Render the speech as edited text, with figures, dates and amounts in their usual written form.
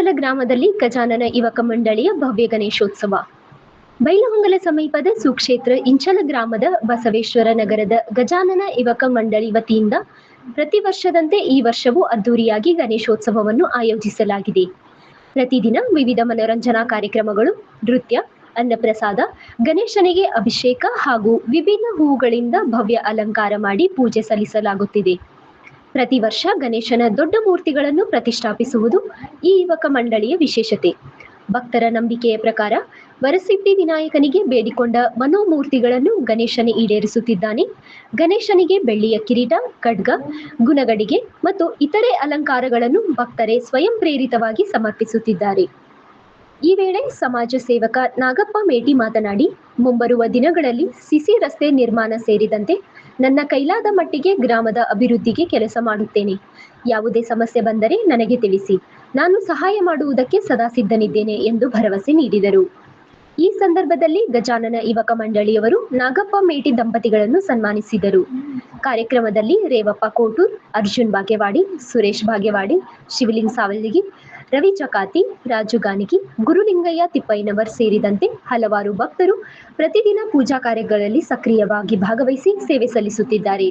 ಇಂಚಲ ಗ್ರಾಮದಲ್ಲಿ ಗಜಾನನ ಯುವಕ ಮಂಡಳಿಯ ಭವ್ಯ ಗಣೇಶೋತ್ಸವ. ಬೈಲಹೊಂಗಲ ಸಮೀಪದ ಸುಕ್ಷೇತ್ರ ಇಂಚಲ ಗ್ರಾಮದ ಬಸವೇಶ್ವರ ನಗರದ ಗಜಾನನ ಯುವಕ ಮಂಡಳಿ ವತಿಯಿಂದ ಪ್ರತಿ ವರ್ಷದಂತೆ ಈ ವರ್ಷವೂ ಅದ್ದೂರಿಯಾಗಿ ಗಣೇಶೋತ್ಸವವನ್ನು ಆಯೋಜಿಸಲಾಗಿದೆ. ಪ್ರತಿದಿನ ವಿವಿಧ ಮನೋರಂಜನಾ ಕಾರ್ಯಕ್ರಮಗಳು, ನೃತ್ಯ, ಅನ್ನಪ್ರಸಾದ, ಗಣೇಶನಿಗೆ ಅಭಿಷೇಕ ಹಾಗೂ ವಿಭಿನ್ನ ಹೂವುಗಳಿಂದ ಭವ್ಯ ಅಲಂಕಾರ ಮಾಡಿ ಪೂಜೆ ಸಲ್ಲಿಸಲಾಗುತ್ತಿದೆ. ಪ್ರತಿ ವರ್ಷ ಗಣೇಶನ ದೊಡ್ಡ ಮೂರ್ತಿಗಳನ್ನು ಪ್ರತಿಷ್ಠಾಪಿಸುವುದು ಈ ಯುವಕ ಮಂಡಳಿಯ ವಿಶೇಷತೆ. ಭಕ್ತರ ನಂಬಿಕೆಯ ಪ್ರಕಾರ ವರಸಿದ್ಧಿ ವಿನಾಯಕನಿಗೆ ಬೇಡಿಕೊಂಡ ಮನೋಮೂರ್ತಿಗಳನ್ನು ಗಣೇಶನೇ ಈಡೇರಿಸುತ್ತಿದ್ದಾನೆ. ಗಣೇಶನಿಗೆ ಬೆಳ್ಳಿಯ ಕಿರೀಟ, ಖಡ್ಗ, ಗುಣಗಡಿಗೆ ಮತ್ತು ಇತರೆ ಅಲಂಕಾರಗಳನ್ನು ಭಕ್ತರೇ ಸ್ವಯಂ ಪ್ರೇರಿತವಾಗಿ ಸಮರ್ಪಿಸುತ್ತಿದ್ದಾರೆ. ಈ ವೇಳೆ ಸಮಾಜ ಸೇವಕ ನಾಗಪ್ಪ ಮೇಟಿ ಮಾತನಾಡಿ, ಮುಂಬರುವ ದಿನಗಳಲ್ಲಿ ಸಿಸಿ ರಸ್ತೆ ನಿರ್ಮಾಣ ಸೇರಿದಂತೆ ನನ್ನ ಕೈಲಾದ ಮಟ್ಟಿಗೆ ಗ್ರಾಮದ ಅಭಿವೃದ್ಧಿಗೆ ಕೆಲಸ ಮಾಡುತ್ತೇನೆ. ಯಾವುದೇ ಸಮಸ್ಯೆ ಬಂದರೆ ನನಗೆ ತಿಳಿಸಿ, ನಾನು ಸಹಾಯ ಮಾಡುವುದಕ್ಕೆ ಸದಾ ಸಿದ್ಧನಿದ್ದೇನೆ ಎಂದು ಭರವಸೆ ನೀಡಿದರು. ಈ ಸಂದರ್ಭದಲ್ಲಿ ಗಜಾನನ ಯುವಕ ಮಂಡಳಿಯವರು ನಾಗಪ್ಪ ಮೇಟಿ ದಂಪತಿಗಳನ್ನು ಸನ್ಮಾನಿಸಿದರು. ಕಾರ್ಯಕ್ರಮದಲ್ಲಿ ರೇವಪ್ಪ ಕೋಟೂರ್, ಅರ್ಜುನ್ ಬಾಗೇವಾಡಿ, ಸುರೇಶ್ ಬಾಗೇವಾಡಿ, ಶಿವಲಿಂಗ್ ಸಾವಲ್ಗಿ, ರವಿ ಚಕಾತಿ, ರಾಜು ಗಾನಿಗಿ, ಗುರುಲಿಂಗಯ್ಯ ತಿಪ್ಪಯ್ಯನವರ್ ಸೇರಿದಂತೆ ಹಲವಾರು ಭಕ್ತರು ಪ್ರತಿದಿನ ಪೂಜಾ ಕಾರ್ಯಗಳಲ್ಲಿ ಸಕ್ರಿಯವಾಗಿ ಭಾಗವಹಿಸಿ ಸೇವೆ ಸಲ್ಲಿಸುತ್ತಿದ್ದಾರೆ.